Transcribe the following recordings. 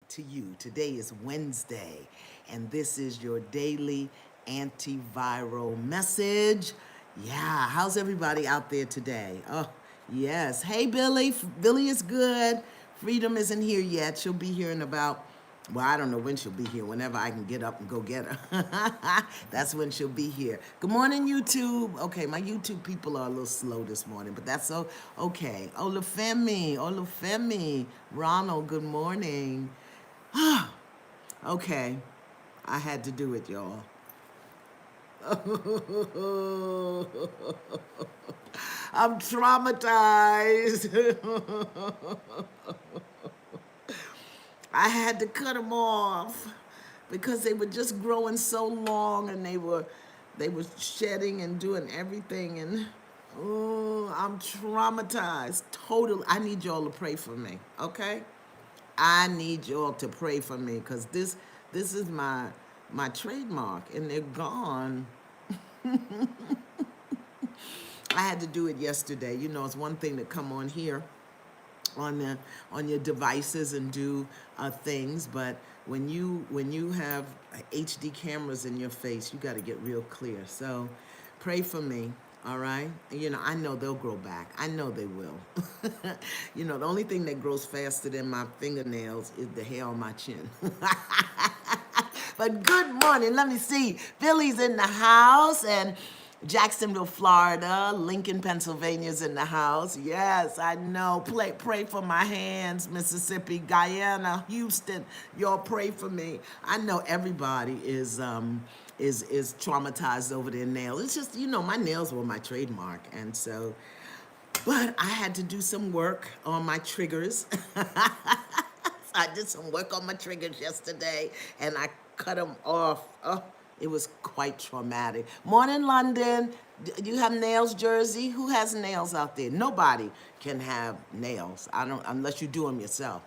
to you. Today is Wednesday, and this is your daily antiviral message. Yeah, how's everybody out there today? Oh, yes. Hey, Billy. Billy is good. Freedom isn't here yet. She'll be here in about, well, I don't know when she'll be here. Whenever I can get up and go get her. That's when she'll be here. Good morning, YouTube. Okay, my YouTube people are a little slow this morning, but that's so okay. Olufemi. Ronald, good morning. Okay, I had to do it, y'all. I'm traumatized. I had to cut them off because they were just growing so long, and they were shedding and doing everything, and oh, I'm traumatized. Totally. I need y'all to pray for me, okay? I need y'all to pray for me because this is my trademark, and they're gone. I had to do it yesterday. You know, it's one thing to come on here on your devices and do things, but when you have HD cameras in your face, you got to get real clear. So pray for me. All right. You know, I know they'll grow back. I know they will. You know, the only thing that grows faster than my fingernails is the hair on my chin. But good morning. Let me see. Billy's in the house, and Jacksonville, Florida. Lincoln, Pennsylvania's in the house. Yes, I know. Pray for my hands. Mississippi, Guyana, Houston. Y'all pray for me. I know everybody is traumatized over their nails. It's just, you know, my nails were my trademark, and so, but I had to do some work on my triggers. I did some work on my triggers yesterday, and I cut them off. Oh, it was quite traumatic. Morning, London. Do you have nails, Jersey? Who has nails out there? Nobody can have nails. I don't, unless you do them yourself.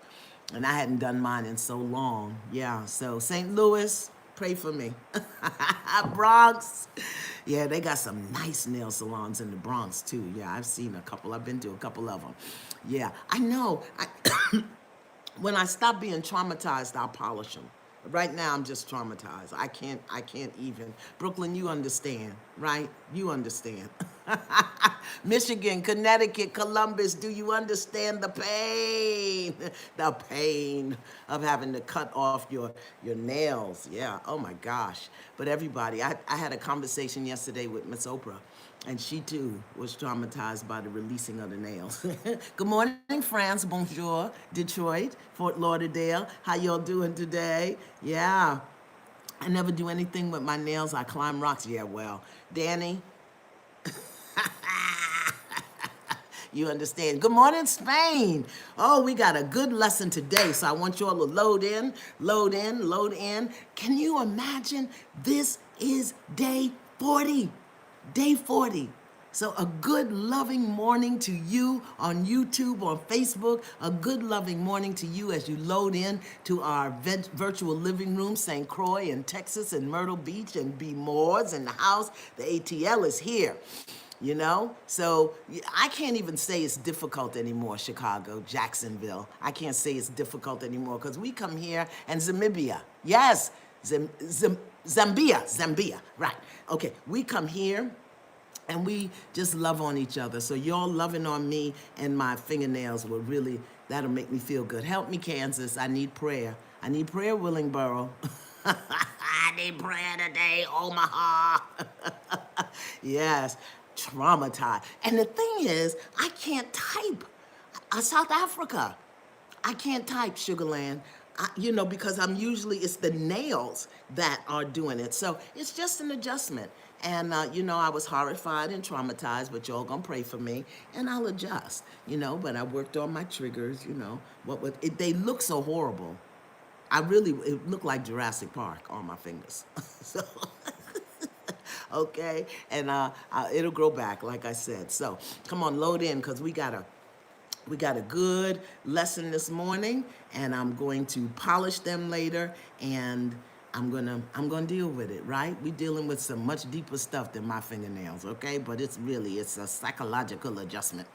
And I hadn't done mine in so long. Yeah, so St. Louis, pray for me. Bronx. Yeah, they got some nice nail salons in the Bronx, too. Yeah, I've seen a couple. I've been to a couple of them. Yeah, I know. When I stop being traumatized, I'll polish them. Right now, I'm just traumatized. I can't even. Brooklyn, you understand, right? You understand. Michigan, Connecticut, Columbus, do you understand the pain? The pain of having to cut off your nails. Yeah, oh my gosh. But everybody, I had a conversation yesterday with Miss Oprah, and she too was traumatized by the releasing of the nails. Good morning, France. Bonjour. Detroit, Fort Lauderdale. How y'all doing today? Yeah. I never do anything with my nails. I climb rocks. Yeah, well, Danny, you understand. Good morning, Spain. Oh, we got a good lesson today, so I want you all to load in, load in, load in. Can you imagine? This is day 40. Day 40. So a good loving morning to you on YouTube, on Facebook. A good loving morning to you as you load in to our virtual living room, St. Croix in Texas, and Myrtle Beach, and B. Moore's in the house. The ATL is here. You know, so I can't even say it's difficult anymore, Chicago, Jacksonville. I can't say it's difficult anymore because we come here, and Zamibia, yes, Zambia, right. Okay, we come here and we just love on each other. So y'all loving on me and my fingernails will really, that'll make me feel good. Help me, Kansas. I need prayer. I need prayer, Willingboro. I need prayer today, Omaha. Yes, traumatized. And the thing is, I can't type. South Africa. I can't type, Sugarland. You know, because I'm usually, it's the nails that are doing it. So it's just an adjustment. And, you know, I was horrified and traumatized, but y'all gonna pray for me, and I'll adjust, you know, but I worked on my triggers, you know. They look so horrible. It looked like Jurassic Park on my fingers. So, okay, and it'll grow back, like I said. So come on, load in, because we got a good lesson this morning, and I'm going to polish them later, and I'm gonna deal with it, right? We're dealing with some much deeper stuff than my fingernails, okay? But it's a psychological adjustment.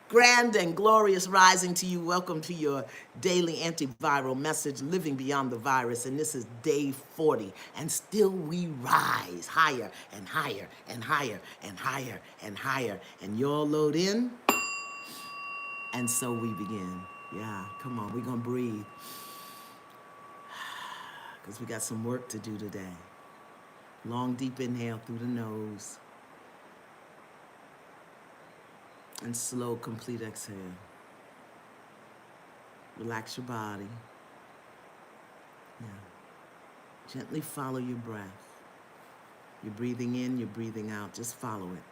Grand and glorious rising to you. Welcome to your daily antiviral message, Living Beyond the Virus. And this is day 40. And still we rise higher and higher and higher and higher and higher. And y'all load in. And so we begin. Yeah, come on. We're going to breathe. Because we got some work to do today. Long, deep inhale through the nose. And slow, complete exhale. Relax your body. Yeah. Gently follow your breath. You're breathing in, you're breathing out. Just follow it.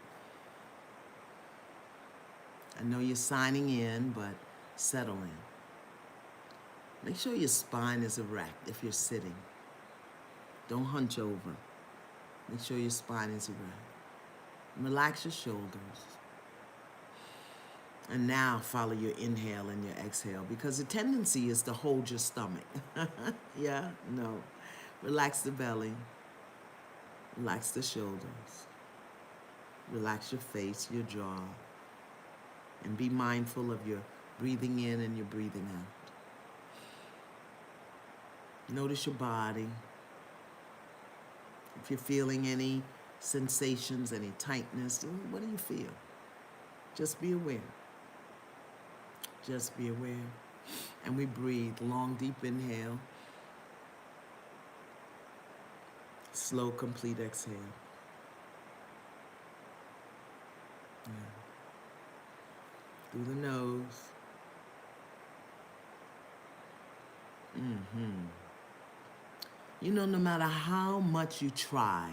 I know you're signing in, but settle in. Make sure your spine is erect if you're sitting. Don't hunch over. Make sure your spine is erect. Relax your shoulders. And now follow your inhale and your exhale, because the tendency is to hold your stomach. Yeah, no. Relax the belly. Relax the shoulders. Relax your face, your jaw. And be mindful of your breathing in and your breathing out. Notice your body. If you're feeling any sensations, any tightness, what do you feel? Just be aware. Just be aware. And we breathe. Long, deep inhale. Slow, complete exhale. Yeah. Through the nose. You know, no matter how much you try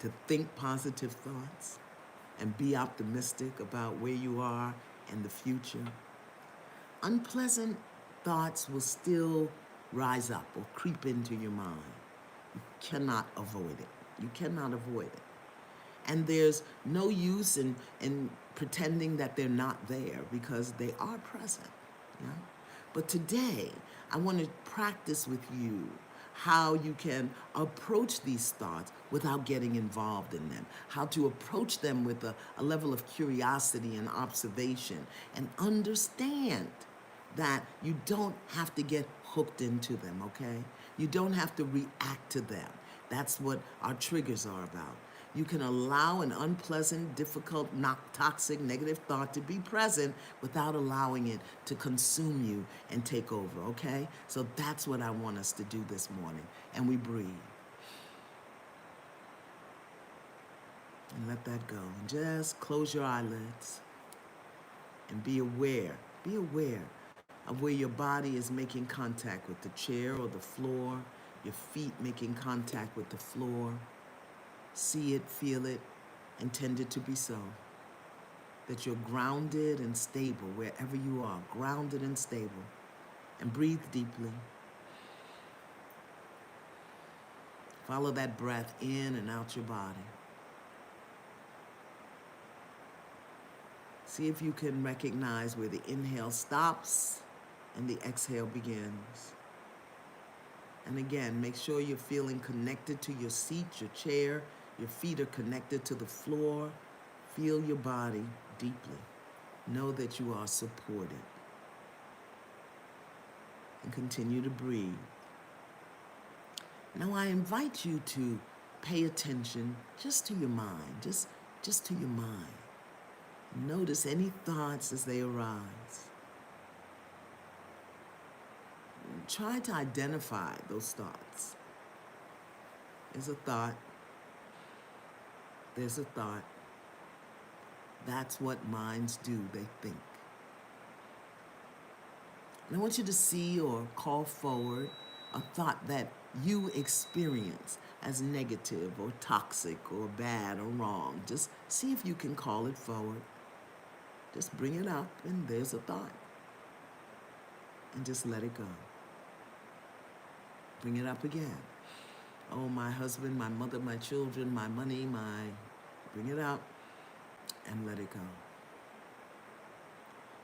to think positive thoughts and be optimistic about where you are in the future, unpleasant thoughts will still rise up or creep into your mind. You cannot avoid it. You cannot avoid it. And there's no use in pretending that they're not there, because they are present. Yeah? But today, I want to practice with you how you can approach these thoughts without getting involved in them, how to approach them with a level of curiosity and observation, and understand that you don't have to get hooked into them, okay? You don't have to react to them. That's what our triggers are about. You can allow an unpleasant, difficult, toxic, negative thought to be present without allowing it to consume you and take over, okay? So that's what I want us to do this morning. And we breathe. And let that go. And just close your eyelids and be aware. Be aware of where your body is making contact with the chair or the floor, your feet making contact with the floor. See it, feel it, intend it to be so. That you're grounded and stable wherever you are, grounded and stable. And breathe deeply. Follow that breath in and out your body. See if you can recognize where the inhale stops and the exhale begins. And again, make sure you're feeling connected to your seat, your chair. Your feet are connected to the floor. Feel your body deeply. Know that you are supported. And continue to breathe. Now I invite you to pay attention just to your mind, just to your mind. Notice any thoughts as they arise. Try to identify those thoughts. There's a thought. There's a thought. That's what minds do, they think. And I want you to see or call forward a thought that you experience as negative or toxic or bad or wrong. Just see if you can call it forward. Just bring it up, and there's a thought. And just let it go. Bring it up again. Oh, my husband, my mother, my children, my money, Bring it up and let it go.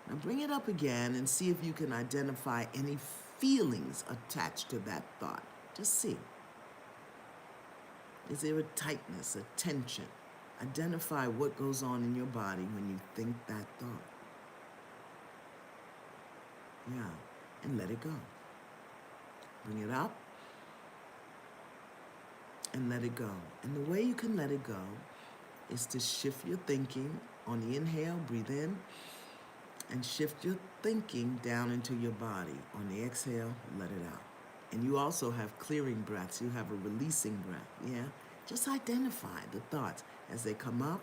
Now bring it up again and see if you can identify any feelings attached to that thought. Just see. Is there a tightness, a tension? Identify what goes on in your body when you think that thought. Yeah. And let it go. Bring it up and let it go. And the way you can let it go is to shift your thinking. On the inhale, breathe in and shift your thinking down into your body. On the exhale, let it out. And you also have clearing breaths. You have a releasing breath. Yeah? Just identify the thoughts as they come up.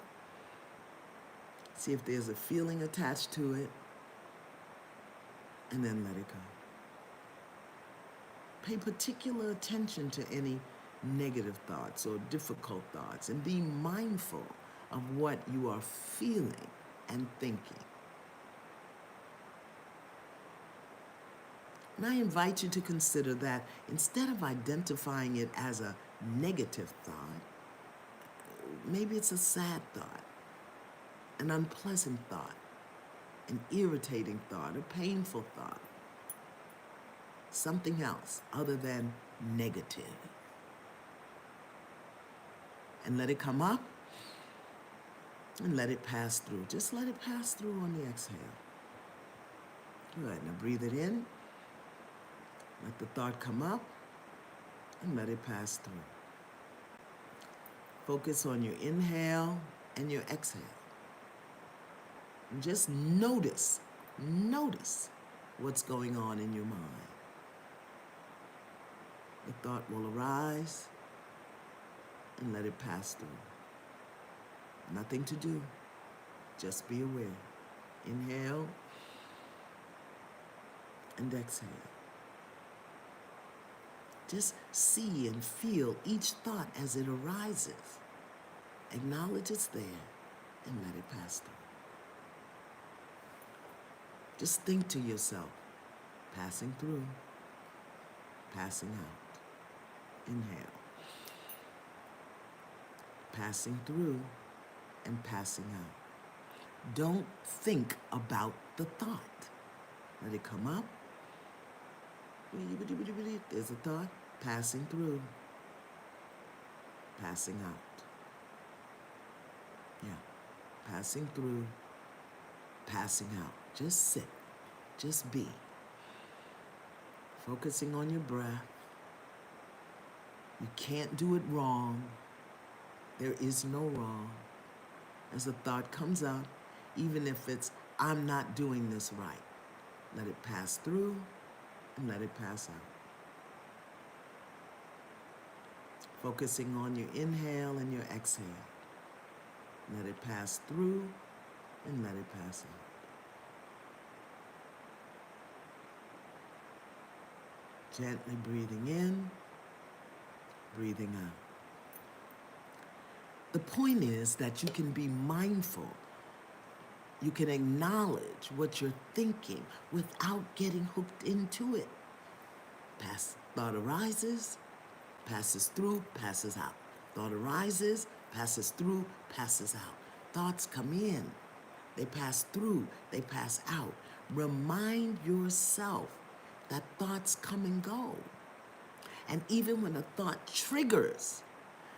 See if there's a feeling attached to it. And then let it go. Pay particular attention to any negative thoughts or difficult thoughts and be mindful of what you are feeling and thinking. And I invite you to consider that instead of identifying it as a negative thought, maybe it's a sad thought, an unpleasant thought, an irritating thought, a painful thought, something else other than negative. And let it come up and let it pass through. Just let it pass through on the exhale. Good. Now breathe it in. Let the thought come up and let it pass through. Focus on your inhale and your exhale. And just notice what's going on in your mind. The thought will arise and let it pass through. Nothing to do. Just be aware. Inhale and exhale. Just see and feel each thought as it arises. Acknowledge it's there and let it pass through. Just think to yourself, passing through, passing out. Inhale. Passing through and passing out. Don't think about the thought. Let it come up. There's a thought. Passing through. Passing out. Yeah. Passing through. Passing out. Just sit. Just be. Focusing on your breath. You can't do it wrong. There is no wrong. As a thought comes up, even if it's, I'm not doing this right, let it pass through and let it pass out. Focusing on your inhale and your exhale. Let it pass through and let it pass out. Gently breathing in, breathing out. The point is that you can be mindful. You can acknowledge what you're thinking without getting hooked into it. Thought arises, passes through, passes out. Thought arises, passes through, passes out. Thoughts come in, they pass through, they pass out. Remind yourself that thoughts come and go. And even when a thought triggers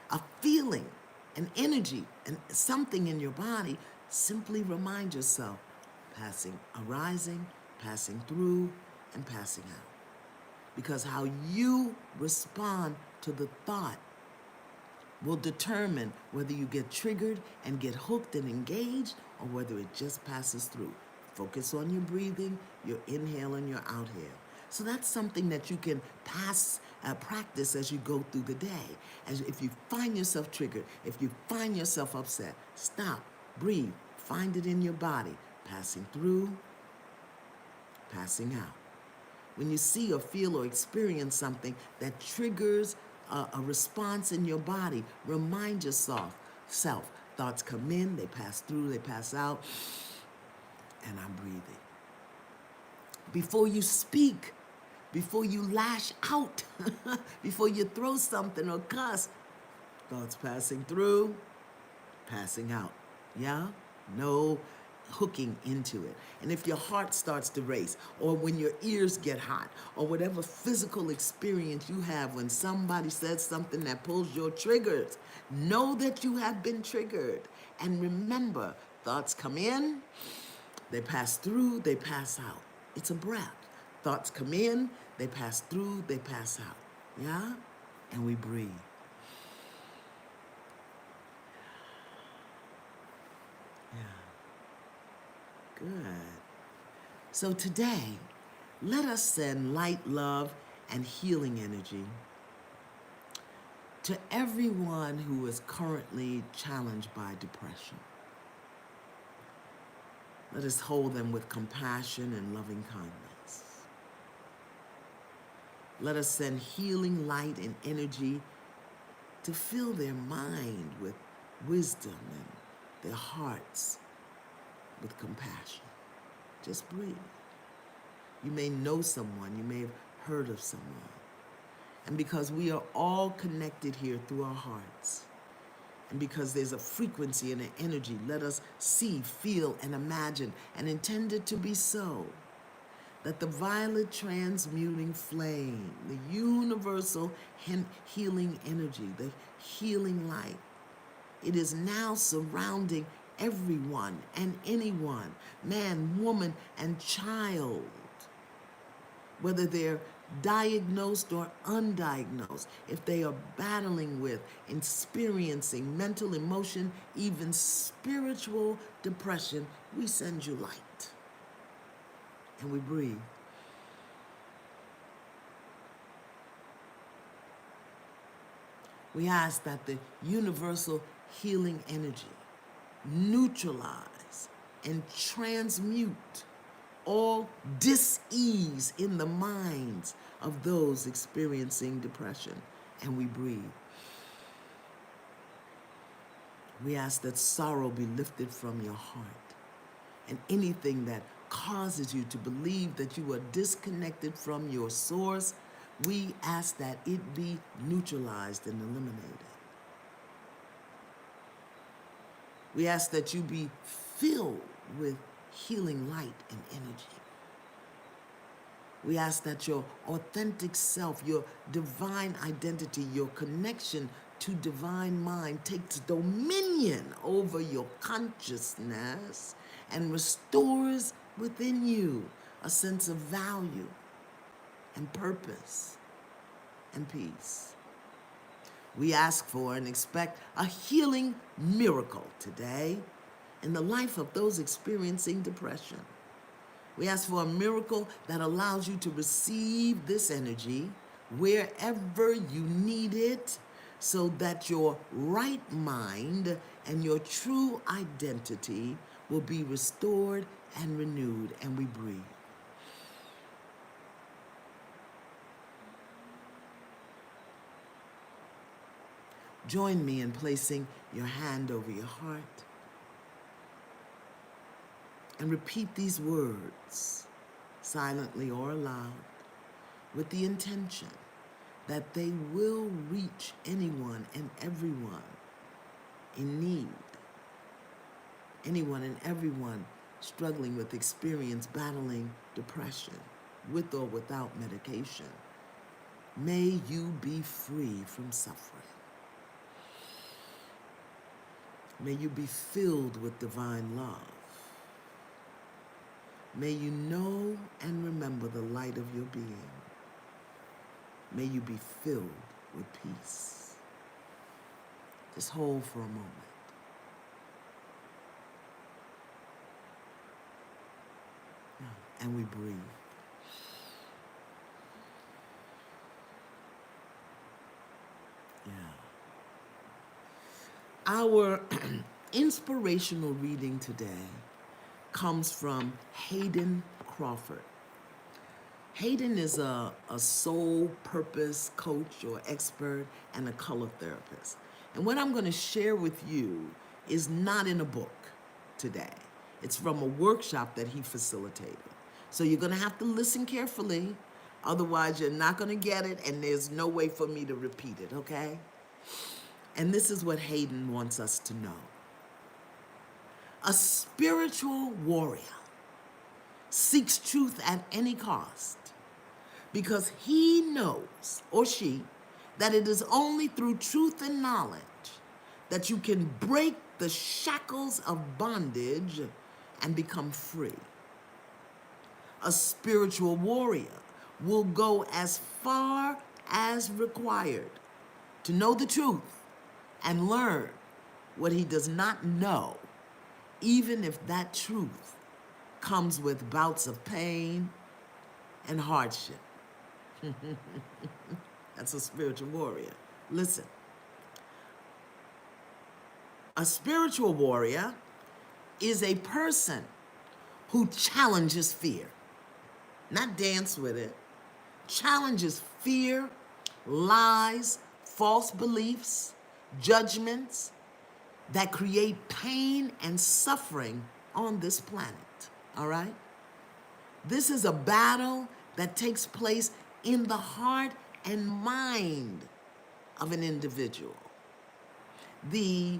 a feeling, an energy, and something in your body, simply remind yourself, arising, passing through, and passing out. Because how you respond to the thought will determine whether you get triggered and get hooked and engaged, or whether it just passes through. Focus on your breathing, your inhale and your outhale. So that's something that you can practice as you go through the day. If you find yourself triggered, if you find yourself upset, stop, breathe, find it in your body, passing through, passing out. When you see or feel or experience something that triggers a response in your body, remind yourself, thoughts come in, they pass through, they pass out, and I'm breathing. Before you speak, before you lash out, before you throw something or cuss, thoughts passing through, passing out. Yeah? No hooking into it. And if your heart starts to race, or when your ears get hot, or whatever physical experience you have when somebody says something that pulls your triggers, know that you have been triggered. And remember, thoughts come in, they pass through, they pass out. It's a breath. Thoughts come in, they pass through, they pass out. Yeah? And we breathe. Yeah. Good. So today, let us send light, love, and healing energy to everyone who is currently challenged by depression. Let us hold them with compassion and loving kindness. Let us send healing light and energy to fill their mind with wisdom and their hearts with compassion. Just breathe. You may know someone, you may have heard of someone. And because we are all connected here through our hearts, and because there's a frequency and an energy, let us see, feel, and imagine, and intend it to be so, that the violet transmuting flame, the universal healing energy, the healing light, it is now surrounding everyone and anyone, man, woman, and child, whether they're diagnosed or undiagnosed, if they are battling with, experiencing mental, emotion, even spiritual depression, we send you light. And we breathe. We ask that the universal healing energy neutralize and transmute all dis-ease in the minds of those experiencing depression. And we breathe. We ask that sorrow be lifted from your heart, and anything that causes you to believe that you are disconnected from your source, we ask that it be neutralized and eliminated. We ask that you be filled with healing light and energy. We ask that your authentic self, your divine identity, your connection to divine mind takes dominion over your consciousness and restores within you a sense of value and purpose and peace. We ask for and expect a healing miracle today in the life of those experiencing depression. We ask for a miracle that allows you to receive this energy wherever you need it, so that your right mind and your true identity will be restored and renewed. And we breathe. Join me in placing your hand over your heart and repeat these words silently or aloud with the intention that they will reach anyone and everyone in need, anyone and everyone struggling with experience battling depression with or without medication. May you be free from suffering. May you be filled with divine love. May you know and remember the light of your being. May you be filled with peace. Just hold for a moment. And we breathe. Yeah. Our inspirational reading today comes from Hayden Crawford. Hayden is a soul purpose coach or expert and a color therapist. And what I'm going to share with you is not in a book today. It's from a workshop that he facilitated. So you're going to have to listen carefully. Otherwise, you're not going to get it, and there's no way for me to repeat it, okay? And this is what Hayden wants us to know. A spiritual warrior seeks truth at any cost because he knows, or she, that it is only through truth and knowledge that you can break the shackles of bondage and become free. A spiritual warrior will go as far as required to know the truth and learn what he does not know, even if that truth comes with bouts of pain and hardship. That's a spiritual warrior. Listen, a spiritual warrior is a person who challenges fear, not dance with it, challenges fear, lies, false beliefs, judgments that create pain and suffering on this planet, all right? This is a battle that takes place in the heart and mind of an individual. The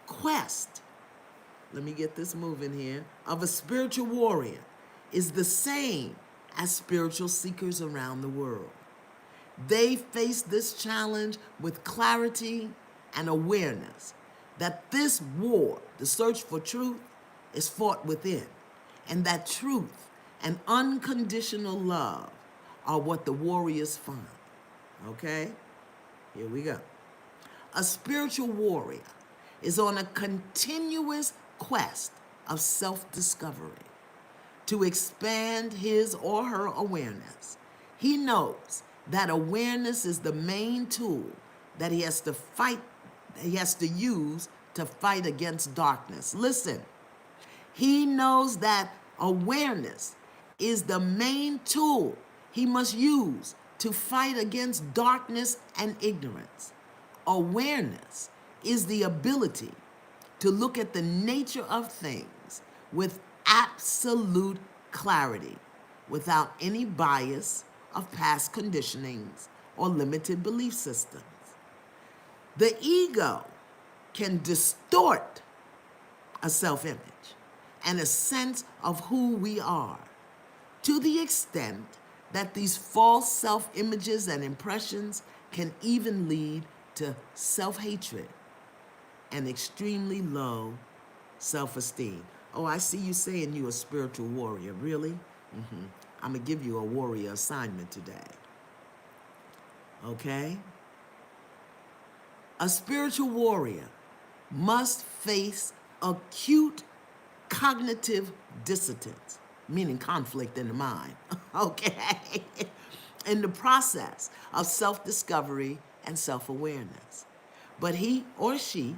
quest, let me get this moving here, of a spiritual warrior is the same as spiritual seekers around the world. They face this challenge with clarity and awareness that this war, the search for truth, is fought within, and that truth and unconditional love are what the warriors find. Okay? Here we go. A spiritual warrior is on a continuous quest of self-discovery to expand his or her awareness. He knows that awareness is the main tool that he has to use to fight against darkness. Listen, he knows that awareness is the main tool he must use to fight against darkness and ignorance. Awareness is the ability to look at the nature of things with absolute clarity, without any bias of past conditionings or limited belief systems. The ego can distort a self-image and a sense of who we are, to the extent that these false self-images and impressions can even lead to self-hatred and extremely low self-esteem. Oh, I see you saying you're a spiritual warrior. Really? I'm going to give you a warrior assignment today. Okay? A spiritual warrior must face acute cognitive dissonance, meaning conflict in the mind, okay, in the process of self-discovery and self-awareness. But he or she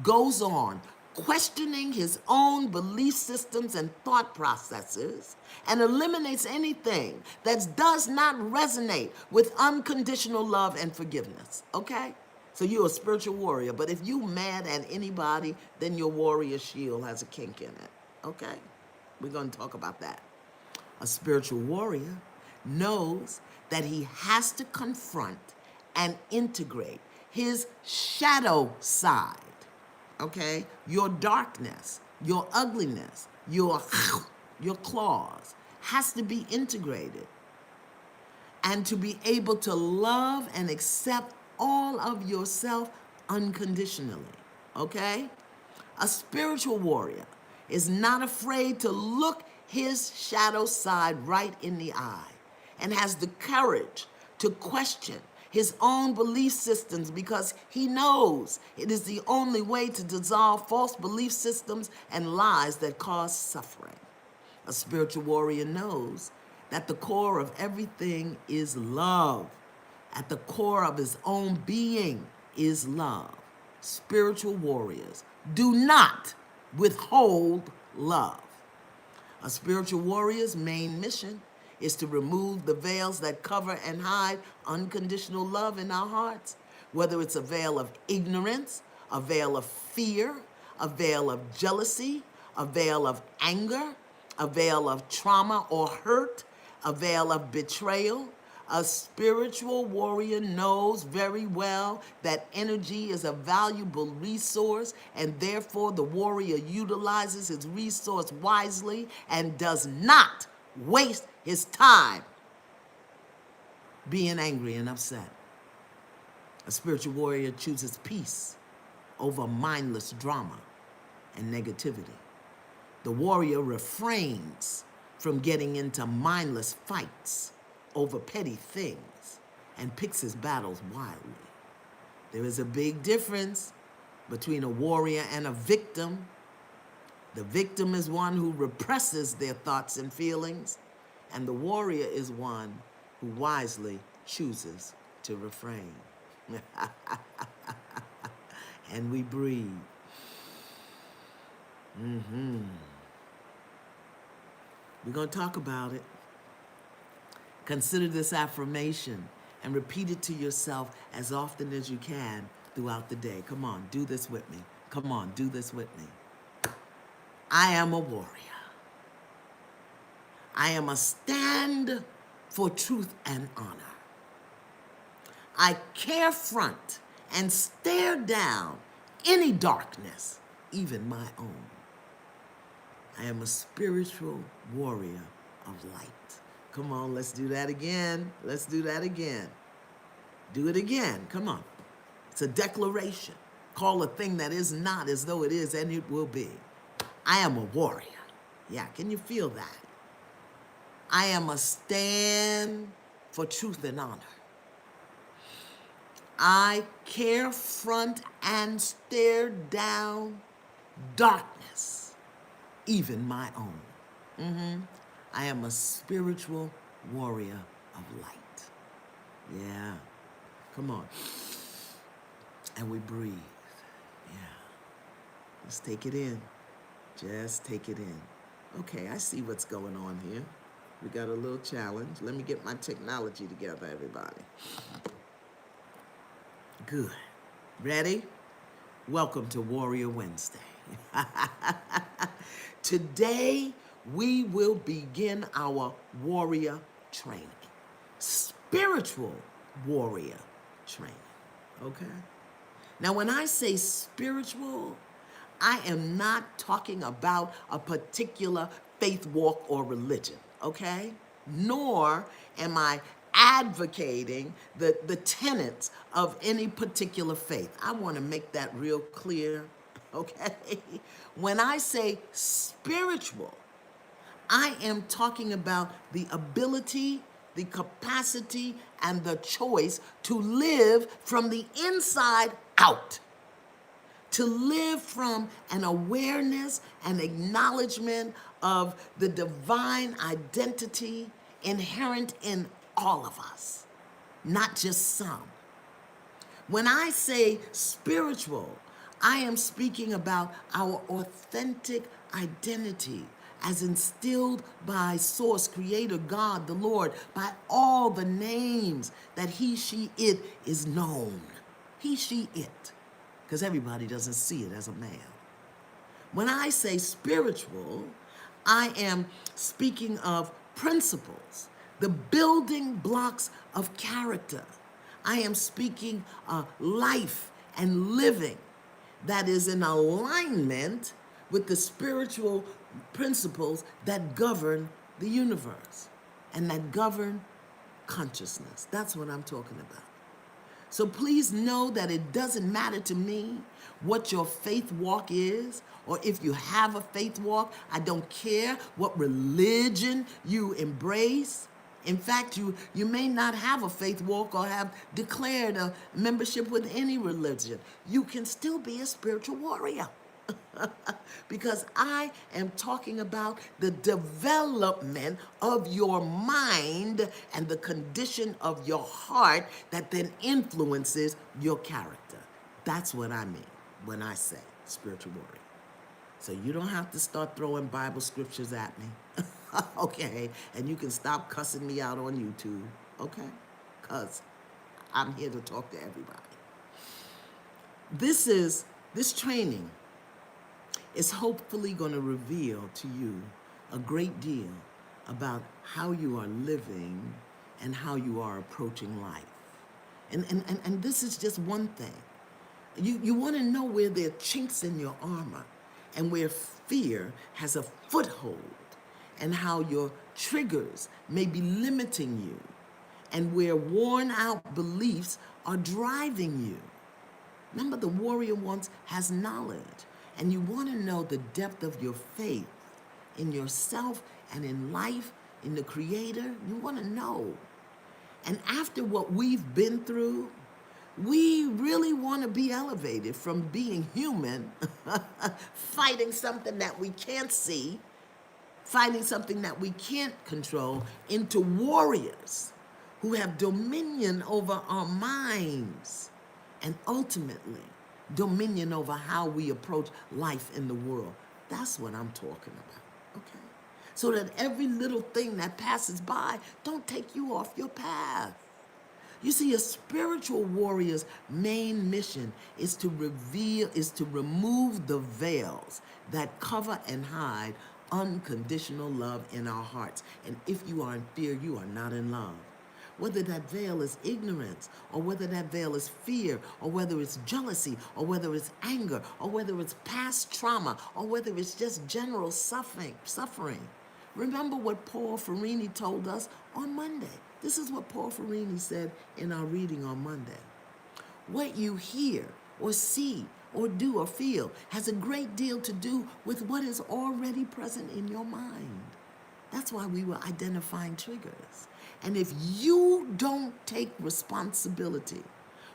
goes on questioning his own belief systems and thought processes and eliminates anything that does not resonate with unconditional love and forgiveness, okay? So you're a spiritual warrior, but if you mad at anybody, then your warrior shield has a kink in it, okay? We're going to talk about that. A spiritual warrior knows that he has to confront and integrate his shadow side, okay? Your darkness, your ugliness, your claws has to be integrated. And to be able to love and accept all of yourself unconditionally, okay? A spiritual warrior is not afraid to look his shadow side right in the eye and has the courage to question his own belief systems because he knows it is the only way to dissolve false belief systems and lies that cause suffering. A spiritual warrior knows that the core of everything is love. At the core of his own being is love. Spiritual warriors do not withhold love. A spiritual warrior's main mission is to remove the veils that cover and hide unconditional love in our hearts, whether it's a veil of ignorance, a veil of fear, a veil of jealousy, a veil of anger, a veil of trauma or hurt, a veil of betrayal. A spiritual warrior knows very well that energy is a valuable resource, and therefore the warrior utilizes his resource wisely and does not waste his time being angry and upset. A spiritual warrior chooses peace over mindless drama and negativity. The warrior refrains from getting into mindless fights over petty things and picks his battles wildly. There is a big difference between a warrior and a victim. The victim is one who represses their thoughts and feelings, and the warrior is one who wisely chooses to refrain. And we breathe. We're going to talk about it. Consider this affirmation and repeat it to yourself as often as you can throughout the day. Come on, do this with me. Come on, do this with me. I am a warrior. I am a stand for truth and honor. I carefront and stare down any darkness, even my own. I am a spiritual warrior of light. Come on, let's do that again. Let's do that again. Do it again. Come on. It's a declaration. Call a thing that is not as though it is, and it will be. I am a warrior. Yeah, can you feel that? I am a stand for truth and honor. I carefront and stare down darkness, even my own. I am a spiritual warrior of light. Yeah. Come on. And we breathe. Yeah. Let's take it in. Just take it in. Okay, I see what's going on here. We got a little challenge. Let me get my technology together, everybody. Good. Ready? Welcome to Warrior Wednesday. Today, we will begin our warrior training. Spiritual warrior training. Okay? Now, when I say spiritual, I am not talking about a particular faith walk or religion, okay? Nor am I advocating the tenets of any particular faith. I want to make that real clear, okay? When I say spiritual, I am talking about the ability, the capacity, and the choice to live from the inside out. To live from an awareness and acknowledgement of the divine identity inherent in all of us, not just some. When I say spiritual, I am speaking about our authentic identity as instilled by Source, Creator, God, the Lord, by all the names that He, She, It is known. He, She, It. Because everybody doesn't see it as a man. When I say spiritual, I am speaking of principles, the building blocks of character. I am speaking life and living that is in alignment with the spiritual principles that govern the universe and that govern consciousness. That's what I'm talking about. So please know that it doesn't matter to me what your faith walk is, or if you have a faith walk. I don't care what religion you embrace. In fact, you may not have a faith walk or have declared a membership with any religion. You can still be a spiritual warrior. Because I am talking about the development of your mind and the condition of your heart that then influences your character. That's what I mean when I say spiritual warrior. So you don't have to start throwing Bible scriptures at me, okay? And you can stop cussing me out on YouTube, okay? Because I'm here to talk to everybody. This training is hopefully going to reveal to you a great deal about how you are living and how you are approaching life. And this is just one thing. You want to know where there are chinks in your armor and where fear has a foothold and how your triggers may be limiting you and where worn out beliefs are driving you. Remember, the warrior once has knowledge. And you want to know the depth of your faith in yourself and in life, in the Creator. You want to know. And after what we've been through, we really want to be elevated from being human, fighting something that we can't see, fighting something that we can't control, into warriors who have dominion over our minds and ultimately dominion over how we approach life in the world. That's what I'm talking about, okay? So that every little thing that passes by don't take you off your path. You see, a spiritual warrior's main mission is to remove the veils that cover and hide unconditional love in our hearts. And if you are in fear, you are not in love. Whether that veil is ignorance, or whether that veil is fear, or whether it's jealousy, or whether it's anger, or whether it's past trauma, or whether it's just general suffering. Remember what Paul Farini told us on Monday. This is what Paul Farini said in our reading on Monday. What you hear or see or do or feel has a great deal to do with what is already present in your mind. That's why we were identifying triggers. And if you don't take responsibility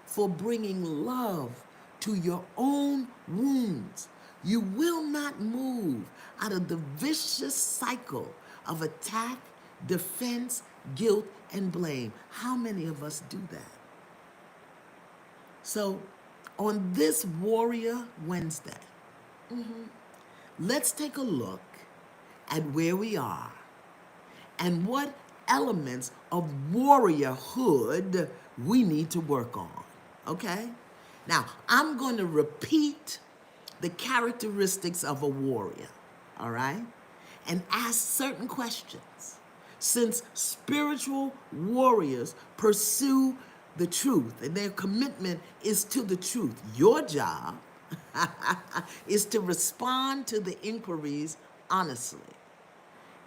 for bringing love to your own wounds, you will not move out of the vicious cycle of attack, defense, guilt, and blame. How many of us do that? So, on this Warrior Wednesday, let's take a look at where we are and what elements of warriorhood we need to work on, okay? Now, I'm going to repeat the characteristics of a warrior, all right? And ask certain questions. Since spiritual warriors pursue the truth and their commitment is to the truth, your job is to respond to the inquiries honestly,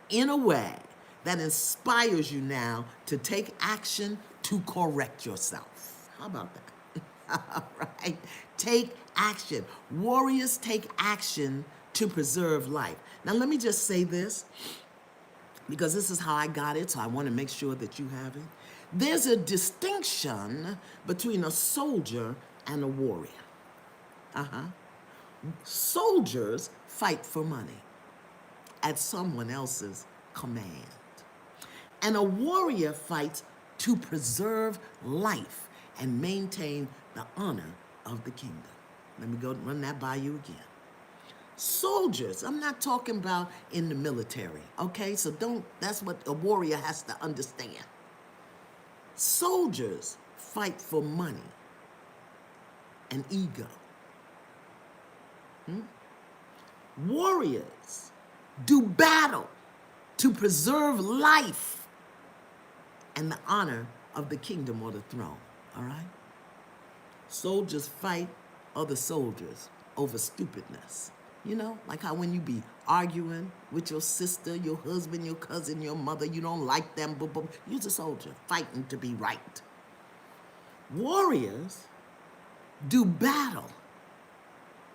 in a way that inspires you now to take action to correct yourself. How about that? All right. Take action. Warriors take action to preserve life. Now, let me just say this, because this is how I got it, so I want to make sure that you have it. There's a distinction between a soldier and a warrior. Soldiers fight for money at someone else's command. And a warrior fights to preserve life and maintain the honor of the kingdom. Let me go run that by you again. Soldiers, I'm not talking about in the military, okay? So that's what a warrior has to understand. Soldiers fight for money and ego. Warriors do battle to preserve life and the honor of the kingdom or the throne, all right? Soldiers fight other soldiers over stupidness. You know, like how when you be arguing with your sister, your husband, your cousin, your mother, you don't like them, but you're a soldier fighting to be right. Warriors do battle,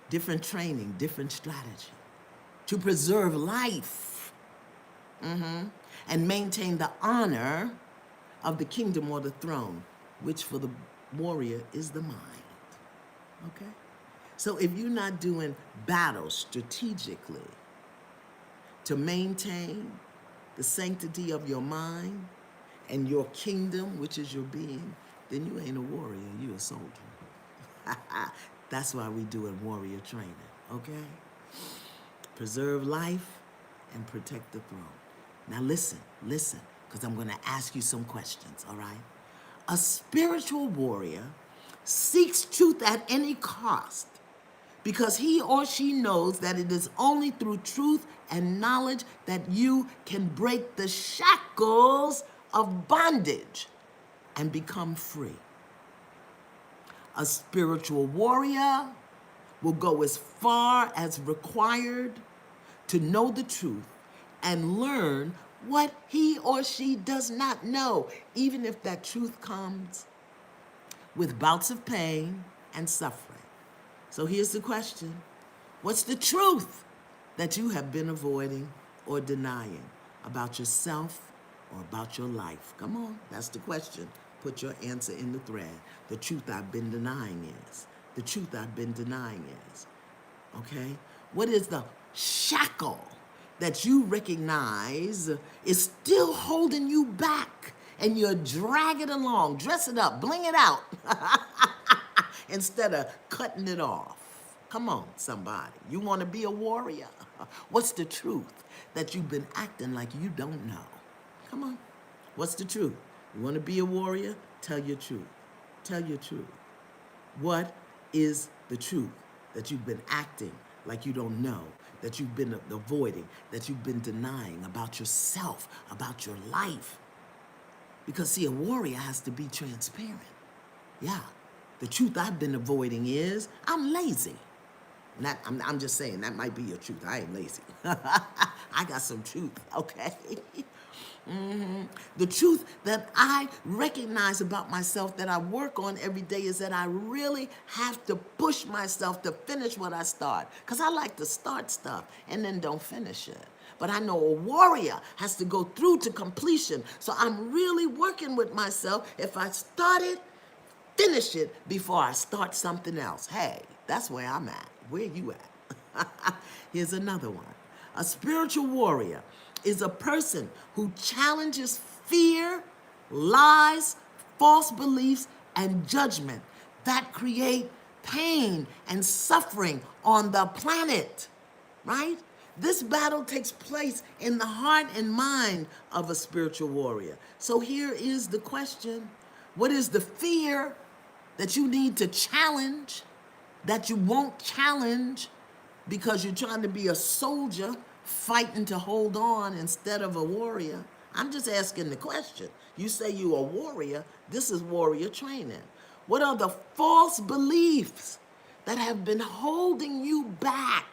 different training, different strategy, to preserve life and maintain the honor of the kingdom or the throne, which for the warrior is the mind, okay? So if you're not doing battle strategically to maintain the sanctity of your mind and your kingdom, which is your being, then you ain't a warrior, you're a soldier. That's why we do it warrior training, okay? Preserve life and protect the throne. Now listen, because I'm going to ask you some questions, all right? A spiritual warrior seeks truth at any cost because he or she knows that it is only through truth and knowledge that you can break the shackles of bondage and become free. A spiritual warrior will go as far as required to know the truth and learn what he or she does not know, even if that truth comes with bouts of pain and suffering. So here's the question. What's the truth that you have been avoiding or denying about yourself or about your life? Come on, that's the question. Put your answer in the thread. The truth I've been denying is. The truth I've been denying is. Okay? What is the shackle that you recognize is still holding you back and you're dragging along? Dress it up, bling it out instead of cutting it off. Come on, somebody. You want to be a warrior? What's the truth that you've been acting like you don't know? Come on. What's the truth? You want to be a warrior? Tell your truth. Tell your truth. What is the truth that you've been acting like you don't know, that you've been avoiding, that you've been denying about yourself, about your life? Because, see, a warrior has to be transparent. Yeah. The truth I've been avoiding is I'm lazy. I'm just saying, that might be your truth. I ain't lazy. I got some truth, okay? The truth that I recognize about myself that I work on every day is that I really have to push myself to finish what I start. Because I like to start stuff and then don't finish it. But I know a warrior has to go through to completion. So I'm really working with myself. If I start it, finish it before I start something else. Hey, that's where I'm at. Where you at? Here's another one. A spiritual warrior is a person who challenges fear, lies, false beliefs, and judgment that create pain and suffering on the planet, right? This battle takes place in the heart and mind of a spiritual warrior. So here is the question. What is the fear that you need to challenge, that you won't challenge because you're trying to be a soldier fighting to hold on instead of a warrior? I'm just asking the question. You say you're a warrior. This is warrior training. What are the false beliefs that have been holding you back?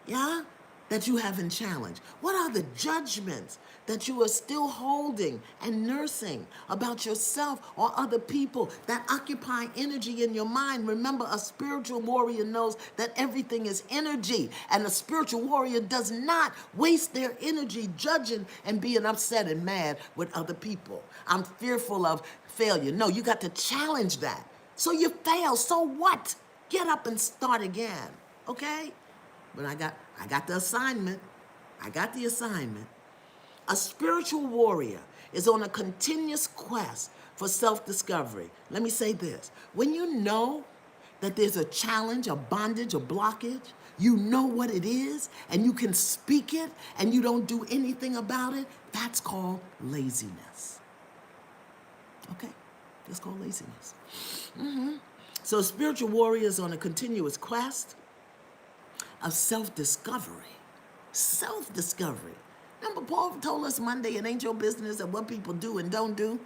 Yeah? That you haven't challenged? What are the judgments that you are still holding and nursing about yourself or other people that occupy energy in your mind? Remember, a spiritual warrior knows that everything is energy, and a spiritual warrior does not waste their energy judging and being upset and mad with other people. I'm fearful of failure. No, you got to challenge that. So you fail, so what? Get up and start again, okay? But I got the assignment. I got the assignment. A spiritual warrior is on a continuous quest for self-discovery. Let me say this. When you know that there's a challenge, a bondage, a blockage, you know what it is, and you can speak it, and you don't do anything about it, that's called laziness. Okay? That's called laziness. So a spiritual warrior is on a continuous quest of self-discovery. Self-discovery. Remember, Paul told us Monday, it ain't your business of what people do and don't do.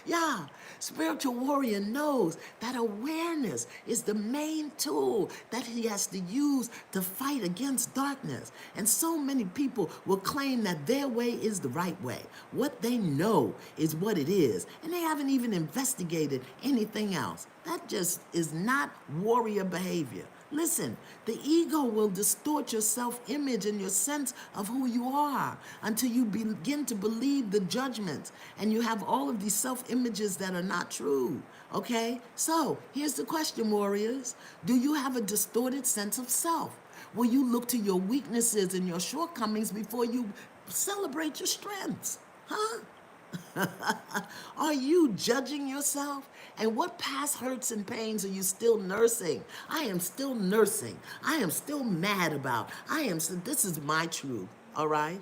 Yeah, spiritual warrior knows that awareness is the main tool that he has to use to fight against darkness. And so many people will claim that their way is the right way. What they know is what it is, and they haven't even investigated anything else. That just is not warrior behavior. Listen, the ego will distort your self-image and your sense of who you are until you begin to believe the judgments, and you have all of these self-images that are not true, okay? So, here's the question, warriors. Do you have a distorted sense of self? Will you look to your weaknesses and your shortcomings before you celebrate your strengths? Huh? Are you judging yourself? And what past hurts and pains are you still nursing? I am still nursing. I am still mad about. This is my truth, all right?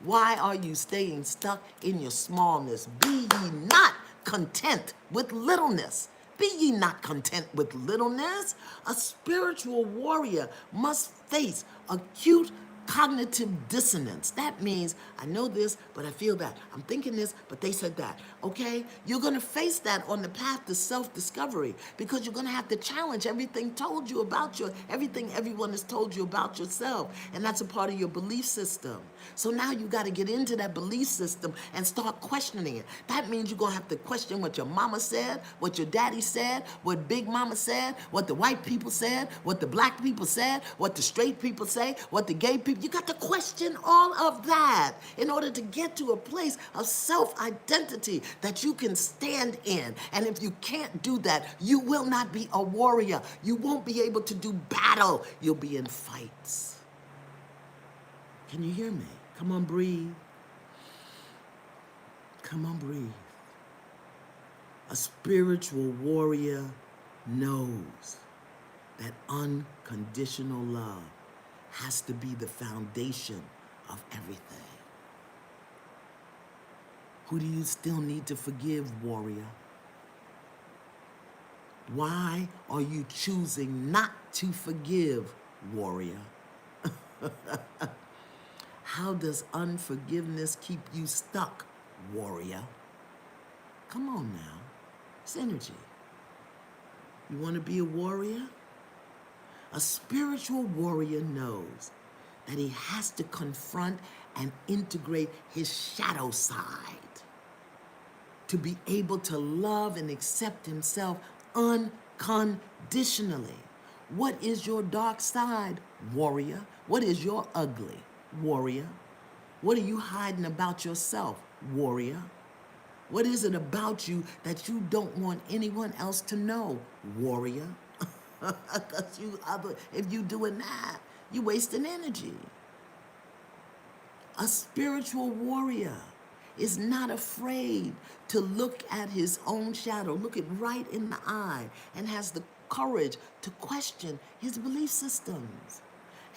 Why are you staying stuck in your smallness? Be ye not content with littleness. Be ye not content with littleness. A spiritual warrior must face acute cognitive dissonance. That means, I know this, but I feel that. I'm thinking this, but they said that. Okay? You're going to face that on the path to self-discovery, because you're going to have to challenge everything told you about everything everyone has told you about yourself. And that's a part of your belief system. So now you got to get into that belief system and start questioning it. That means you're going to have to question what your mama said, what your daddy said, what Big Mama said, what the white people said, what the black people said, what the straight people say, what the gay people You got to question all of that in order to get to a place of self-identity that you can stand in. And if you can't do that, you will not be a warrior. You won't be able to do battle. You'll be in fights. Can you hear me? Come on, breathe. Come on, breathe. A spiritual warrior knows that unconditional love has to be the foundation of everything. Who do you still need to forgive, warrior? Why are you choosing not to forgive, warrior? How does unforgiveness keep you stuck, warrior? Come on now. It's energy. You want to be a warrior? A spiritual warrior knows that he has to confront and integrate his shadow side to be able to love and accept himself unconditionally. What is your dark side, warrior? What is your ugly, warrior? What are you hiding about yourself, warrior? What is it about you that you don't want anyone else to know, warrior? Because if you doing that, you're wasting energy. A spiritual warrior is not afraid to look at his own shadow, look it right in the eye, and has the courage to question his belief systems.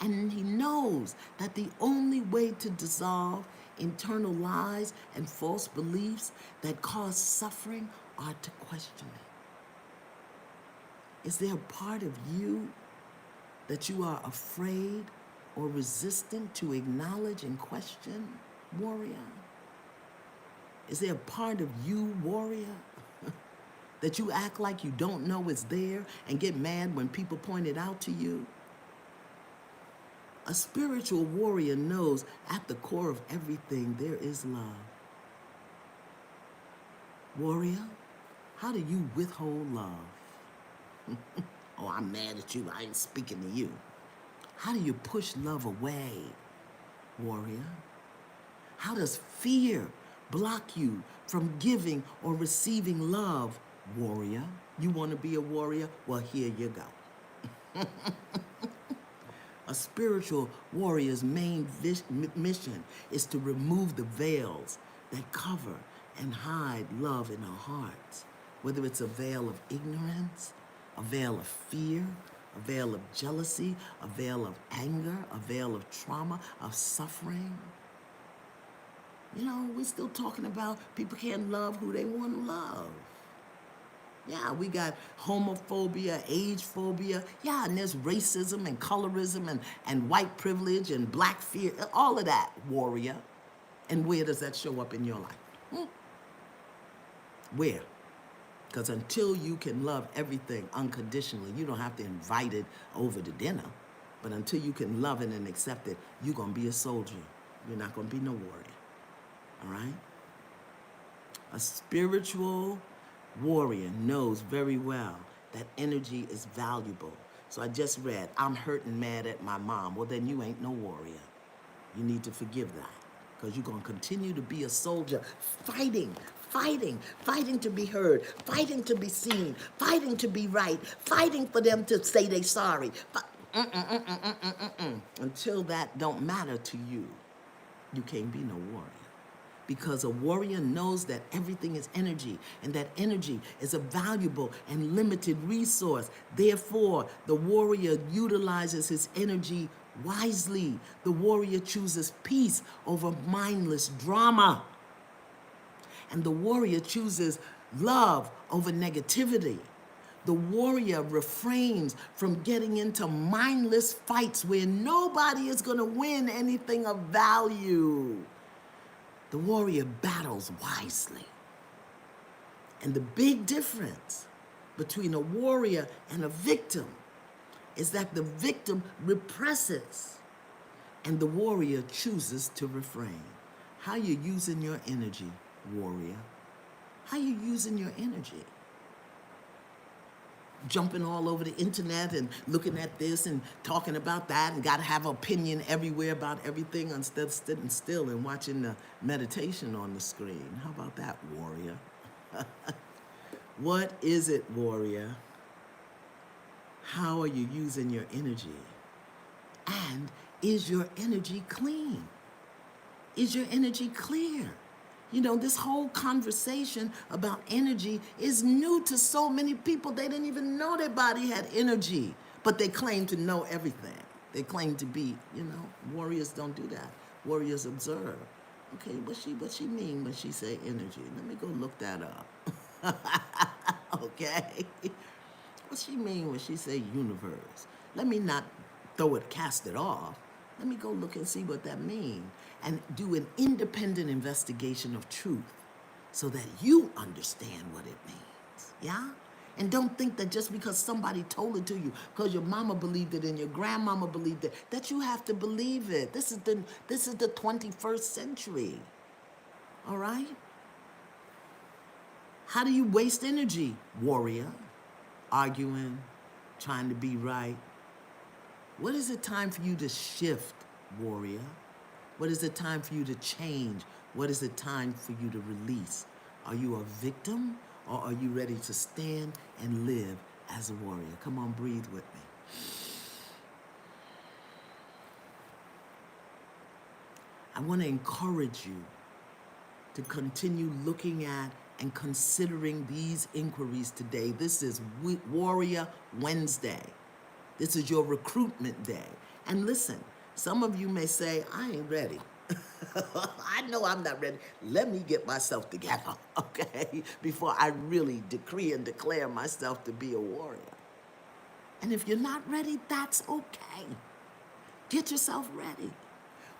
And he knows that the only way to dissolve internal lies and false beliefs that cause suffering are to question it. Is there a part of you that you are afraid or resistant to acknowledge and question, warrior? Is there a part of you, warrior, that you act like you don't know is there and get mad when people point it out to you? A spiritual warrior knows at the core of everything there is love. Warrior, how do you withhold love? Oh, I'm mad at you. I ain't speaking to you. How do you push love away, warrior? How does fear block you from giving or receiving love, warrior? You want to be a warrior? Well, here you go. A spiritual warrior's main mission is to remove the veils that cover and hide love in our hearts, whether it's a veil of ignorance, a veil of fear, a veil of jealousy, a veil of anger, a veil of trauma, of suffering. You know, we're still talking about people can't love who they want to love. Yeah, we got homophobia, age phobia. Yeah, and there's racism and colorism and white privilege and black fear, all of that, warrior. And where does that show up in your life? Where? Because until you can love everything unconditionally, you don't have to invite it over to dinner. But until you can love it and accept it, you're going to be a soldier. You're not going to be no warrior. All right? A spiritual warrior knows very well that energy is valuable. So I just read, I'm hurt and mad at my mom. Well, then you ain't no warrior. You need to forgive that, because you're going to continue to be a soldier, fighting to be heard, fighting to be seen, fighting to be right, fighting for them to say they sorry. Until that don't matter to you, you can't be no warrior. Because a warrior knows that everything is energy, and that energy is a valuable and limited resource. Therefore, the warrior utilizes his energy wisely. The warrior chooses peace over mindless drama. And the warrior chooses love over negativity. The warrior refrains from getting into mindless fights where nobody is going to win anything of value. The warrior battles wisely. And the big difference between a warrior and a victim is that the victim represses and the warrior chooses to refrain. How you using your energy, warrior? How you using your energy? jumping all over the internet and looking at this and talking about that and got to have an opinion everywhere about everything instead of sitting still and watching the meditation on the screen. How about that, warrior? What is it, warrior? How are you using your energy? And is your energy clean? Is your energy clear? You know, this whole conversation about energy is new to so many people. They didn't even know their body had energy, but they claim to know everything. They claim to be, warriors don't do that. Warriors observe. Okay, what she mean when she say energy? Let me go look that up. Okay? What she mean when she say universe? Let me not cast it off. Let me go look and see what that means and do an independent investigation of truth so that you understand what it means, yeah? And don't think that just because somebody told it to you, because your mama believed it and your grandmama believed it, that you have to believe it. This is the 21st century, all right? How do you waste energy, warrior? Arguing, trying to be right. What is it time for you to shift, warrior? What is it time for you to change? What is it time for you to release? Are you a victim or are you ready to stand and live as a warrior? Come on, breathe with me. I want to encourage you to continue looking at and considering these inquiries today. This is Warrior Wednesday. This is your recruitment day. And listen, some of you may say, I ain't ready. I know I'm not ready. Let me get myself together, okay, before I really decree and declare myself to be a warrior. And if you're not ready, that's okay. Get yourself ready.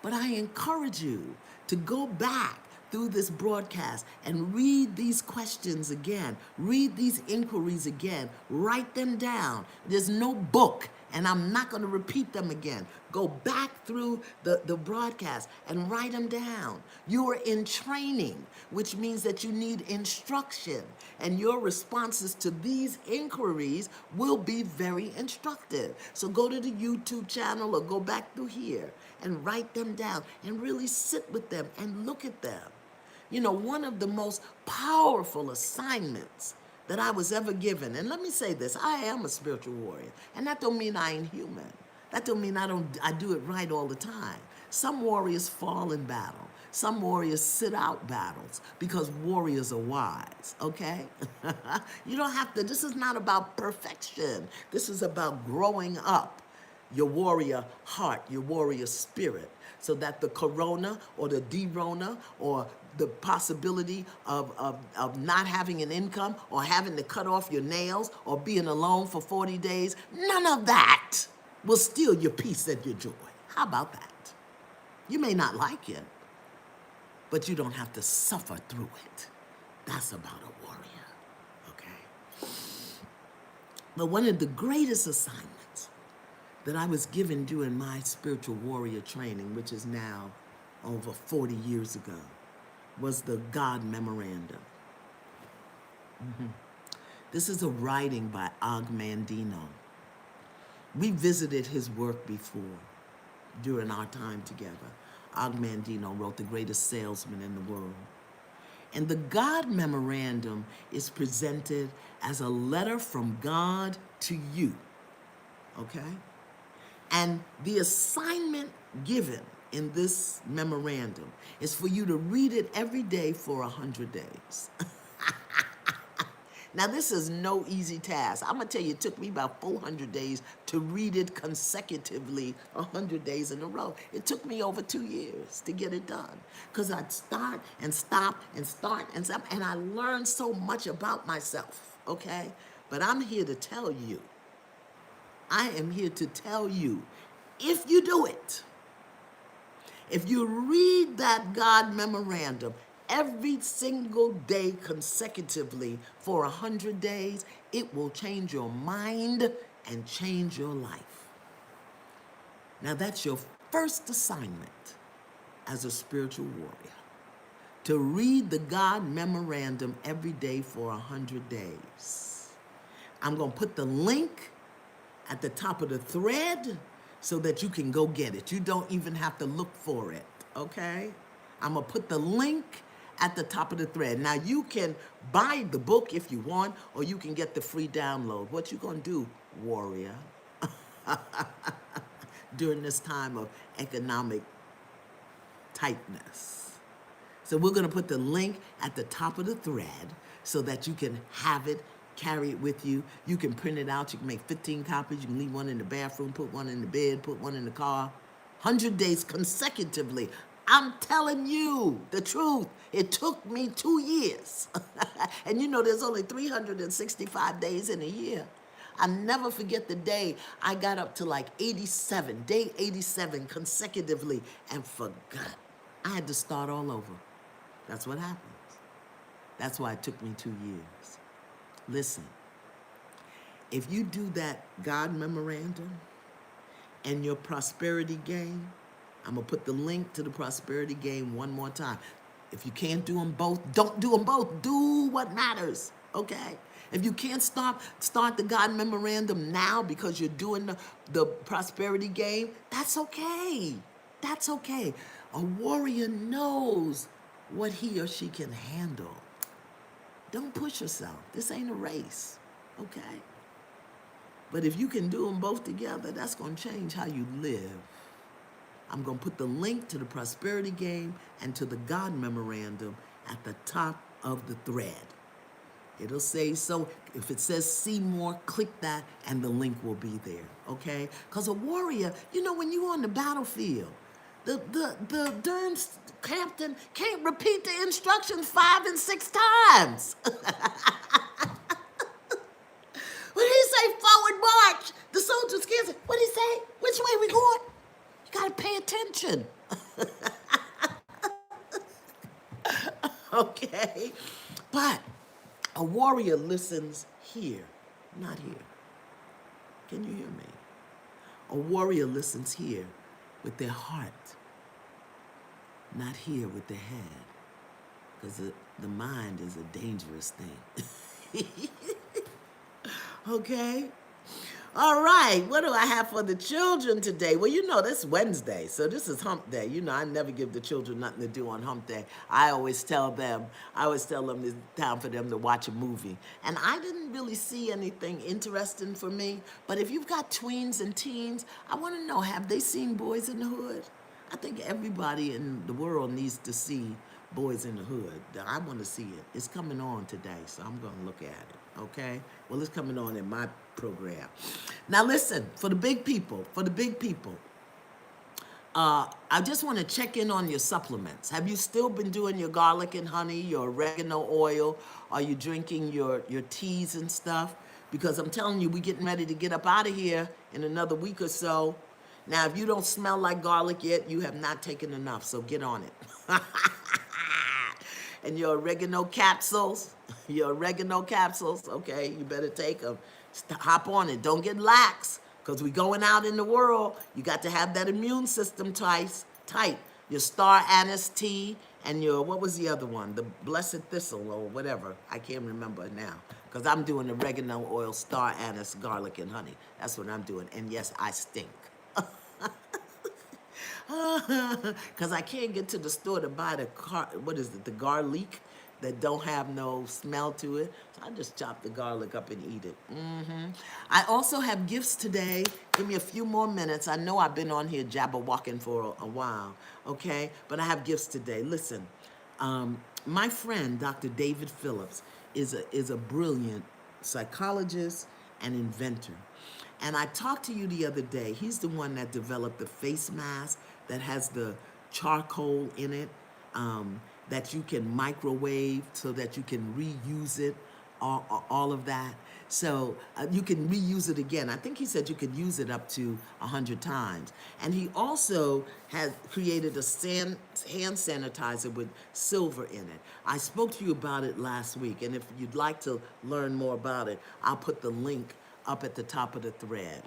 But I encourage you to go back through this broadcast and read these questions again, read these inquiries again, write them down. There's no book, and I'm not going to repeat them again. Go back through the broadcast and write them down. You are in training, which means that you need instruction, and your responses to these inquiries will be very instructive. So go to the YouTube channel or go back through here and write them down and really sit with them and look at them. You know, one of the most powerful assignments that I was ever given, and let me say this, I am a spiritual warrior, and that don't mean I ain't human. That don't mean I do it right all the time. Some warriors fall in battle. Some warriors sit out battles because warriors are wise, okay? You don't have to, this is not about perfection. This is about growing up your warrior heart, your warrior spirit, so that the corona or the de-rona or the possibility of not having an income or having to cut off your nails or being alone for 40 days, none of that will steal your peace and your joy. How about that? You may not like it, but you don't have to suffer through it. That's about a warrior, okay? But one of the greatest assignments that I was given during my spiritual warrior training, which is now over 40 years ago, was the God Memorandum. This is a writing by Og Mandino. We visited his work before during our time together. Og Mandino wrote The Greatest Salesman in the World. And the God Memorandum is presented as a letter from God to you, okay? And the assignment given in this memorandum is for you to read it every day for 100 days. Now, this is no easy task. I'm going to tell you, it took me about 400 days to read it consecutively 100 days in a row. It took me over 2 years to get it done because I'd start and stop and start and stop, and I learned so much about myself, okay? But I'm here to tell you, I am here to tell you, if you do it, if you read that God Memorandum every single day consecutively for 100 days, it will change your mind and change your life. Now that's your first assignment as a spiritual warrior, to read the God Memorandum every day for 100 days. I'm going to put the link at the top of the thread so that you can go get it. You don't even have to look for it, okay? I'm going to put the link at the top of the thread. Now, you can buy the book if you want, or you can get the free download. What you going to do, warrior, during this time of economic tightness? So we're going to put the link at the top of the thread so that you can have it, carry it with you. You can print it out. You can make 15 copies. You can leave one in the bathroom, put one in the bed, put one in the car. 100 days consecutively. I'm telling you the truth. It took me 2 years. And you know there's only 365 days in a year. I never forget the day I got up to like 87, day 87 consecutively and forgot. I had to start all over. That's what happens. That's why it took me 2 years. Listen, if you do that God memorandum and your prosperity game, I'm going to put the link to the prosperity game one more time. If you can't do them both, don't do them both. Do what matters, okay? If you can't start the God memorandum now because you're doing the prosperity game, that's okay. That's okay. A warrior knows what he or she can handle. Don't push yourself. This ain't a race, okay? But if you can do them both together, that's going to change how you live. I'm going to put the link to the prosperity game and to the God memorandum at the top of the thread. It'll say, so if it says see more, click that and the link will be there, okay? Because a warrior, you know, when you're on the battlefield, the darn captain can't repeat the instructions 5 and 6 times. When he say forward march, the soldiers can't say, what did he say? Which way we going? You gotta pay attention. Okay? But a warrior listens here, not here. Can you hear me? A warrior listens here with their heart, not here with their head, because the mind is a dangerous thing. Okay? All right, what do I have for the children today? Well, you know, this Wednesday, so this is hump day. You know, I never give the children nothing to do on hump day. I always tell them it's time for them to watch a movie. And I didn't really see anything interesting for me, but if you've got tweens and teens, I want to know, have they seen Boys in the Hood? I think everybody in the world needs to see Boys in the Hood. I want to see it. It's coming on today, so I'm going to look at it, okay? Well, it's coming on in my program. Now, listen, for the big people, I just want to check in on your supplements. Have you still been doing your garlic and honey, your oregano oil? Are you drinking your teas and stuff? Because I'm telling you, we're getting ready to get up out of here in another week or so. Now, if you don't smell like garlic yet, you have not taken enough, so get on it. And your oregano capsules, okay, you better take them. Hop on it. Don't get lax, because we're going out in the world. You got to have that immune system tight. Your star anise tea and your, what was the other one? The blessed thistle or whatever. I can't remember now, because I'm doing oregano oil, star anise, garlic, and honey. That's what I'm doing. And yes, I stink. Because I can't get to the store to buy the garlic that don't have no smell to it. So I just chop the garlic up and eat it. I also have gifts today. Give me a few more minutes. I know I've been on here jabber-walking for a while, okay? But I have gifts today. Listen, my friend, Dr. David Phillips, is a brilliant psychologist and inventor. And I talked to you the other day. He's the one that developed the face mask that has the charcoal in it, that you can microwave so that you can reuse it, all of that. So you can reuse it again. I think he said you could use it up to 100 times. And he also has created a hand sanitizer with silver in it. I spoke to you about it last week, and if you'd like to learn more about it, I'll put the link up at the top of the thread.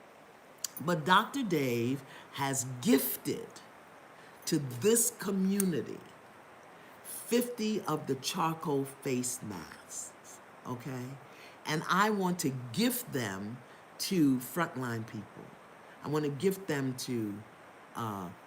But Dr. Dave has gifted to this community 50 of the charcoal face masks, okay? And I want to gift them to frontline people. I want to gift them to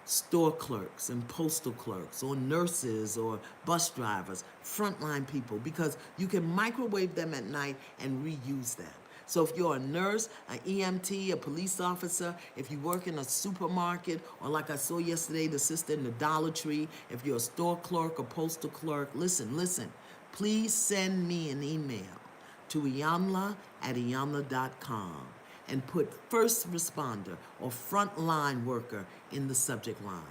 store clerks and postal clerks or nurses or bus drivers, frontline people, because you can microwave them at night and reuse them. So if you're a nurse, an EMT, a police officer, if you work in a supermarket, or like I saw yesterday, the sister in the Dollar Tree, if you're a store clerk or postal clerk, listen, please send me an email to Iyanla at Iyanla.com and put first responder or frontline worker in the subject line.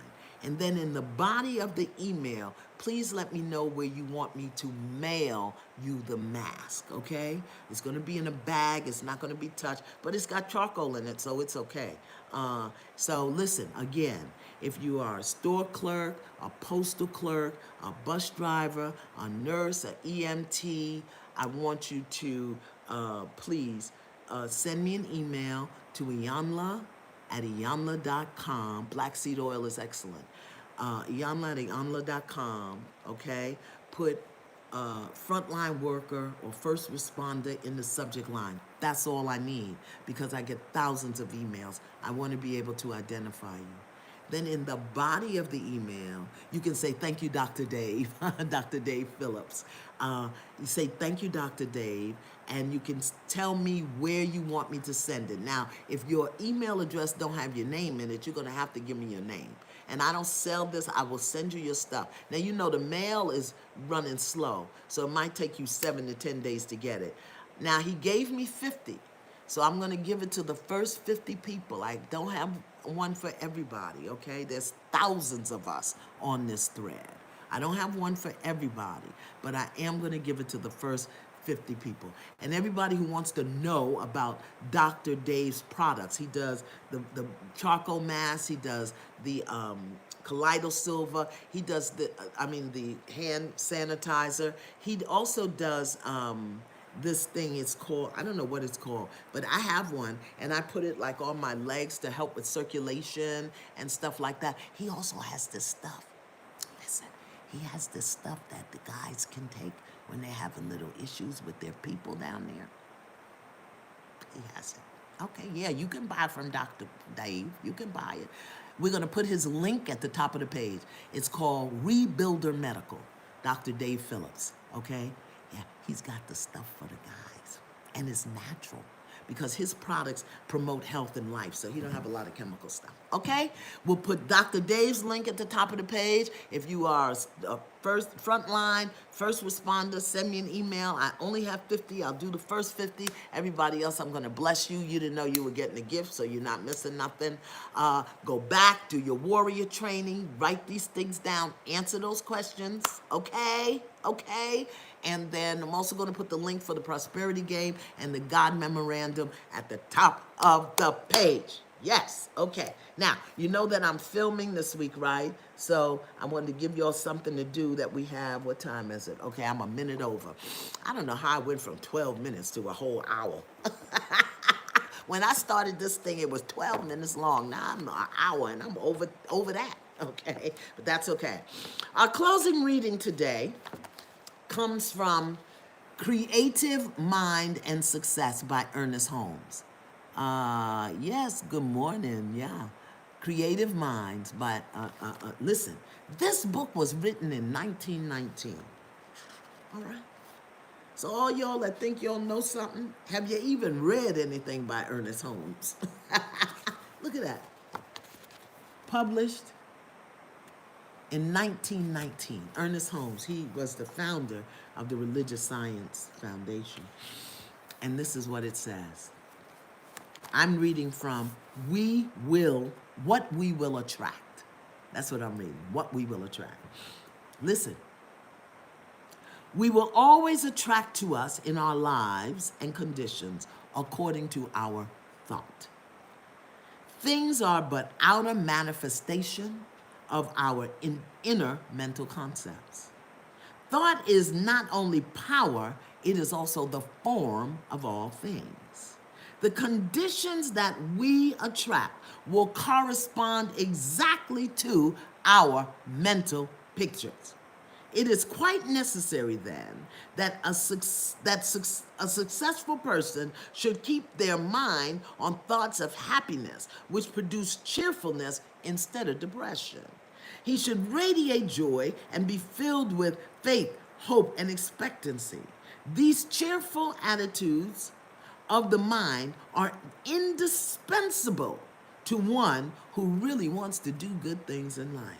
And then in the body of the email, please let me know where you want me to mail you the mask, okay? It's gonna be in a bag, it's not gonna be touched, but it's got charcoal in it, so it's okay. So listen, again, if you are a store clerk, a postal clerk, a bus driver, a nurse, an EMT, I want you to please send me an email to Iyanla at Iyanla.com. Black seed oil is excellent. Iyanla at Iyanla.com, okay? Put frontline worker or first responder in the subject line. That's all I need because I get thousands of emails. I want to be able to identify you. Then in the body of the email, you can say, thank you, Dr. Dave, Dr. Dave Phillips. You say, thank you, Dr. Dave, and you can tell me where you want me to send it. Now, if your email address don't have your name in it, you're going to have to give me your name. And I don't sell this, I will send you your stuff. Now, you know the mail is running slow, so it might take you 7 to 10 days to get it. Now, he gave me 50. So I'm going to give it to the first 50 people. I don't have one for everybody, okay? There's thousands of us on this thread. I don't have one for everybody, but I am going to give it to the first 50 people. And everybody who wants to know about Dr. Dave's products, he does the charcoal mask, he does the colloidal silver, he does the hand sanitizer. He also does this thing is called, I don't know what it's called, but I have one and I put it like on my legs to help with circulation and stuff like that. He also has this stuff. Listen, he has this stuff that the guys can take when they're having little issues with their people down there. He has it. Okay, yeah, you can buy from Dr. Dave. You can buy it. We're going to put his link at the top of the page. It's called Rebuilder Medical, Dr. Dave Phillips, okay? Yeah, he's got the stuff for the guys, and it's natural because his products promote health and life, so he don't have a lot of chemical stuff, okay? We'll put Dr. Dave's link at the top of the page. If you are a frontline, first responder, send me an email. I only have 50. I'll do the first 50. Everybody else, I'm going to bless you. You didn't know you were getting a gift, so you're not missing nothing. Go back, do your warrior training, write these things down, answer those questions, okay? Okay? And then I'm also going to put the link for the prosperity game and the God memorandum at the top of the page. Yes, okay. Now, you know that I'm filming this week, right? So I wanted to give y'all something to do that we have. What time is it? Okay, I'm a minute over. I don't know how I went from 12 minutes to a whole hour. When I started this thing, it was 12 minutes long. Now I'm an hour and I'm over that, okay? But that's okay. Our closing reading today comes from Creative Mind and Success by Ernest Holmes. Yes, good morning, yeah. Creative Minds by, listen, this book was written in 1919, all right? So all y'all that think y'all know something, have you even read anything by Ernest Holmes? Look at that. Published in 1919, Ernest Holmes, he was the founder of the Religious Science Foundation. And this is what it says. I'm reading from What We Will Attract. That's what I'm reading, What We Will Attract. Listen, we will always attract to us in our lives and conditions according to our thought. Things are but outer manifestation of our inner mental concepts. Thought is not only power, it is also the form of all things. The conditions that we attract will correspond exactly to our mental pictures. It is quite necessary then that a successful person should keep their mind on thoughts of happiness, which produce cheerfulness instead of depression. He should radiate joy and be filled with faith, hope, and expectancy. These cheerful attitudes of the mind are indispensable to one who really wants to do good things in life.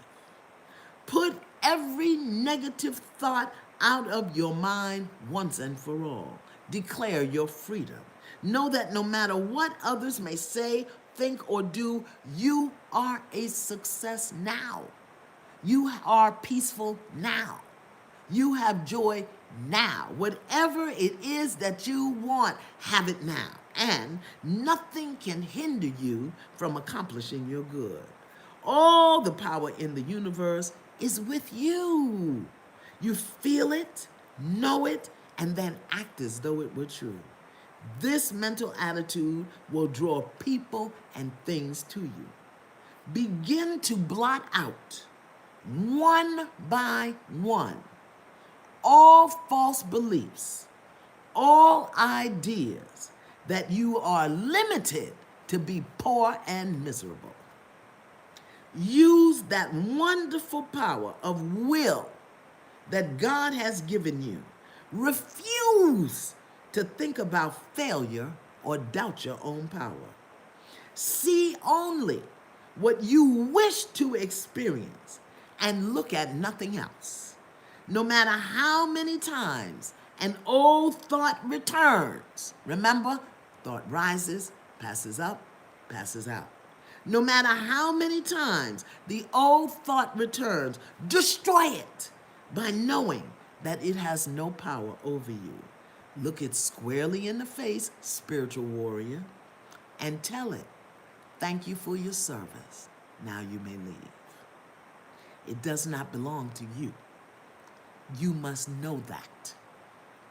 Put every negative thought out of your mind once and for all. Declare your freedom. Know that no matter what others may say, think, or do, you are a success now. You are peaceful now. You have joy now. Whatever it is that you want, have it now. And nothing can hinder you from accomplishing your good. All the power in the universe is with you. You feel it, know it, and then act as though it were true. This mental attitude will draw people and things to you. Begin to blot out, one by one, all false beliefs, all ideas that you are limited to be poor and miserable. Use that wonderful power of will that God has given you. Refuse to think about failure or doubt your own power. See only what you wish to experience and look at nothing else. No matter how many times an old thought returns, remember, thought rises, passes up, passes out. No matter how many times the old thought returns, destroy it by knowing that it has no power over you. Look it squarely in the face, spiritual warrior, and tell it, thank you for your service. Now you may leave. It does not belong to you. You must know that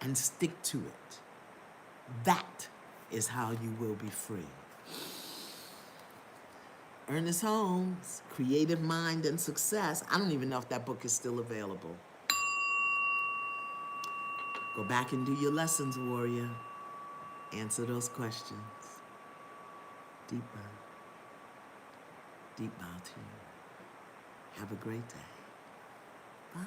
and stick to it. That is how you will be free. Ernest Holmes, Creative Mind and Success. I don't even know if that book is still available. Go back and do your lessons, warrior. Answer those questions. Deep bow. Deep bow to you. Have a great day. Bye.